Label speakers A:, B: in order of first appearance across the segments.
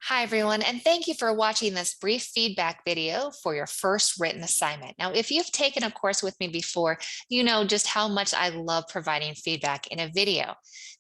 A: Hi, everyone, and thank you for watching this brief feedback video for your first written assignment. Now, if you've taken a course with me before, you know just how much I love providing feedback in a video.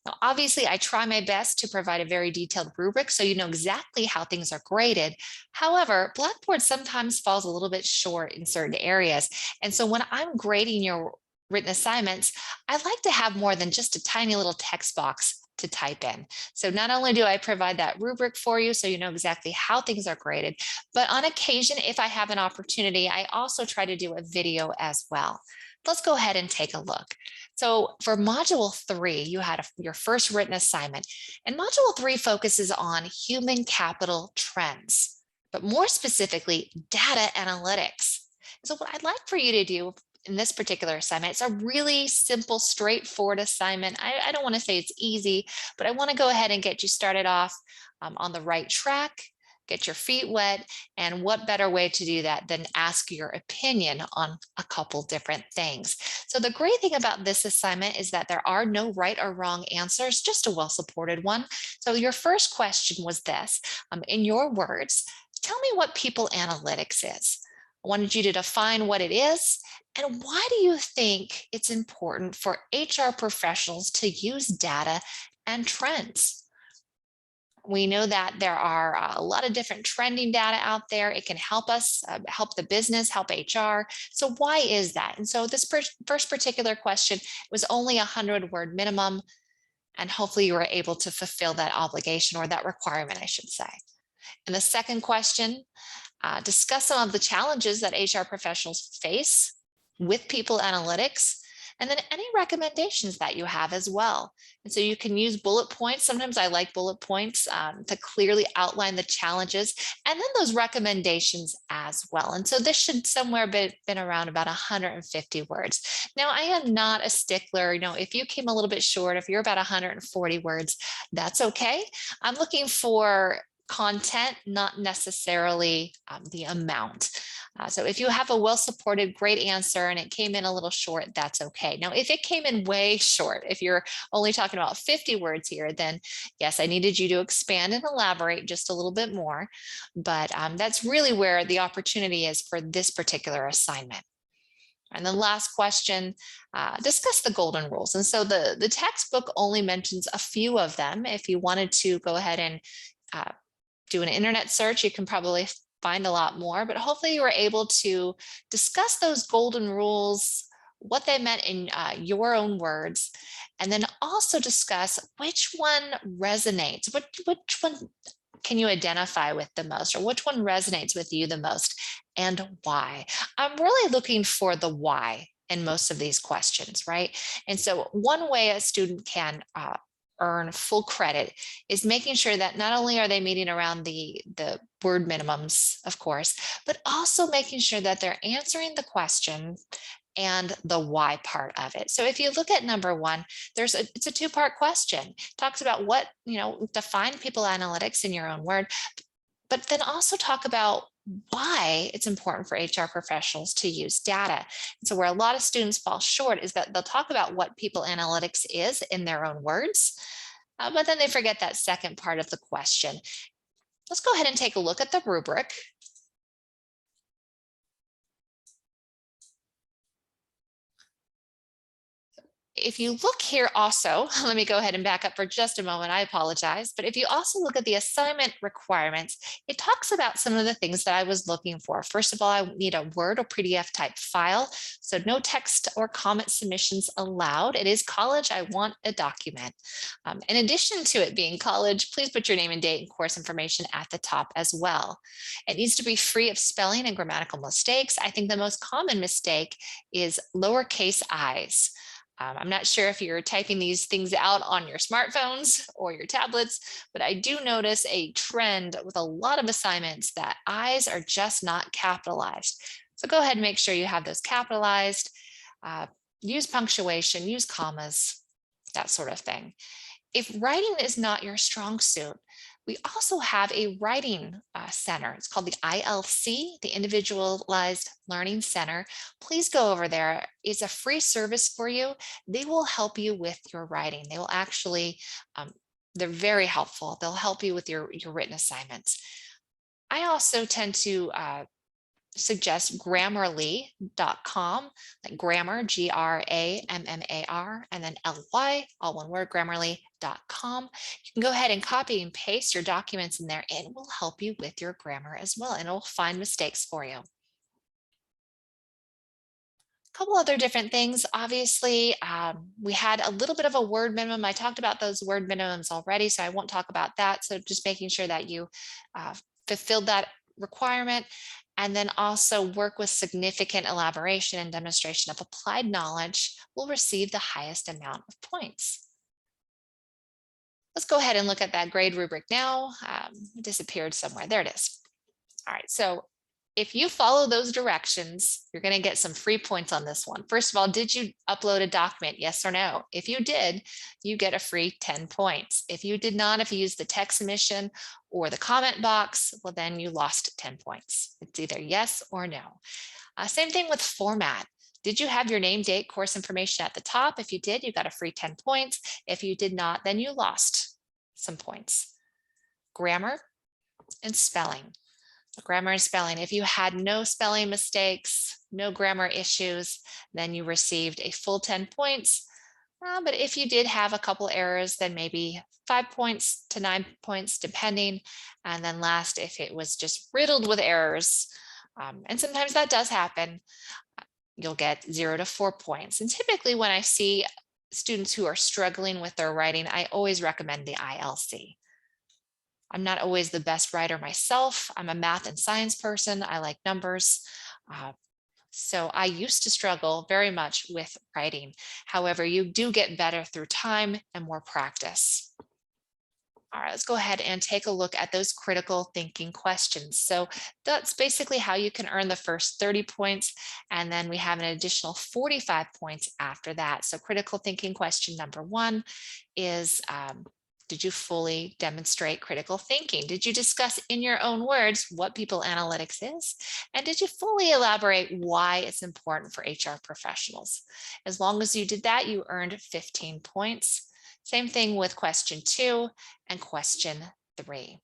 A: Now, obviously, I try my best to provide a very detailed rubric so you know exactly how things are graded. However, Blackboard sometimes falls a little bit short in certain areas. And so when I'm grading your written assignments, I like to have more than just a tiny little text box to type in. So not only do I provide that rubric for you so you know exactly how things are graded, but on occasion, if I have an opportunity, I also try to do a video as well. Let's go ahead and take a look. So for Module 3, you had your first written assignment, and Module 3 focuses on human capital trends, but more specifically, data analytics. So what I'd like for you to do in this particular assignment, it's a really simple, straightforward assignment. I don't want to say it's easy, but I want to go ahead and get you started off on the right track, get your feet wet, and what better way to do that than ask your opinion on a couple different things. So the great thing about this assignment is that there are no right or wrong answers, just a well-supported one. So your first question was this, in your words, tell me what people analytics is. I wanted you to define what it is, and why do you think it's important for HR professionals to use data and trends? We know that there are a lot of different trending data out there. It can help us, help the business, help HR. So why is that? And so this first particular question was only a 100-word minimum, and hopefully you were able to fulfill that obligation or that requirement, I should say. And the second question, discuss some of the challenges that HR professionals face with people analytics, and then any recommendations that you have as well. And so you can use bullet points. Sometimes I like bullet points to clearly outline the challenges and then those recommendations as well. And so this should somewhere been around about 150 words. Now, I am not a stickler. You know, if you came a little bit short, if you're about 140 words, that's okay. I'm looking for content, not necessarily the amount. So if you have a well-supported, great answer and it came in a little short, that's okay. Now, if it came in way short, if you're only talking about 50 words here, then yes, I needed you to expand and elaborate just a little bit more. But that's really where the opportunity is for this particular assignment. And the last question, discuss the golden rules. And so the textbook only mentions a few of them. If you wanted to go ahead and do an internet search, you can probably find a lot more, but hopefully you were able to discuss those golden rules, what they meant in your own words, and then also discuss which one resonates, which one can you identify with the most, or which one resonates with you the most, and why. I'm really looking for the why in most of these questions, right? And so one way a student can earn full credit is making sure that not only are they meeting around the word minimums, of course, but also making sure that they're answering the question and the why part of it. So if you look at number one, it's a two-part question. It talks about what, define people analytics in your own word, but then also talk about why it's important for HR professionals to use data. And so where a lot of students fall short is that they'll talk about what people analytics is in their own words, but then they forget that second part of the question. Let's go ahead and take a look at the rubric. If you look here also, let me go ahead and back up for just a moment. I apologize. But if you also look at the assignment requirements, it talks about some of the things that I was looking for. First of all, I need a Word or PDF type file. So no text or comment submissions allowed. It is college. I want a document. In addition to it being college, please put your name and date and course information at the top as well. It needs to be free of spelling and grammatical mistakes. I think the most common mistake is lowercase i's. I'm not sure if you're typing these things out on your smartphones or your tablets, but I do notice a trend with a lot of assignments that I's are just not capitalized. So go ahead and make sure you have those capitalized, use punctuation, use commas, that sort of thing. If writing is not your strong suit, we also have a writing center. It's called the ILC, the Individualized Learning Center. Please go over there. It's a free service for you. They will help you with your writing. They will actually They're very helpful. They'll help you with your written assignments. I also tend to suggest Grammarly.com, like grammar, Grammar, and then LY, all one word, Grammarly.com. You can go ahead and copy and paste your documents in there. It will help you with your grammar as well, and it'll find mistakes for you. Couple other different things. Obviously, we had a little bit of a word minimum. I talked about those word minimums already, so I won't talk about that. So just making sure that you uh, fulfilled that requirement, and then also work with significant elaboration and demonstration of applied knowledge will receive the highest amount of points. Let's go ahead and look at that grade rubric now. It disappeared somewhere. There it is. All right, so if you follow those directions, you're going to get some free points on this one. First of all, did you upload a document? Yes or no? If you did, you get a free 10 points. If you did not, if you used the text submission or the comment box, well, then you lost 10 points. It's either yes or no. Same thing with format. Did you have your name, date, course information at the top? If you did, you got a free 10 points. If you did not, then you lost some points. Grammar and spelling. Grammar and spelling. If you had no spelling mistakes, no grammar issues, then you received a full 10 points. But if you did have a couple errors, then maybe 5 points to 9 points, depending. And then last, if it was just riddled with errors, and sometimes that does happen, you'll get 0 to 4 points. And typically when I see students who are struggling with their writing, I always recommend the ILC. I'm not always the best writer myself. I'm a math and science person. I like numbers. So I used to struggle very much with writing. However, you do get better through time and more practice. All right, let's go ahead and take a look at those critical thinking questions. So that's basically how you can earn the first 30 points. And then we have an additional 45 points after that. So critical thinking question number 1 is, did you fully demonstrate critical thinking? Did you discuss in your own words what people analytics is? And did you fully elaborate why it's important for HR professionals? As long as you did that, you earned 15 points. Same thing with question 2 and question 3.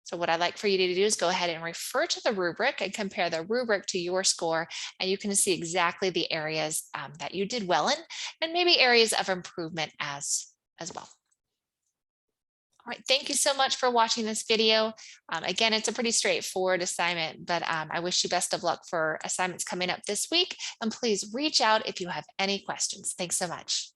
A: So what I'd like for you to do is go ahead and refer to the rubric and compare the rubric to your score, and you can see exactly the areas that you did well in, and maybe areas of improvement as well. All right, thank you so much for watching this video. Again, it's a pretty straightforward assignment, but I wish you best of luck for assignments coming up this week. And please reach out if you have any questions. Thanks so much.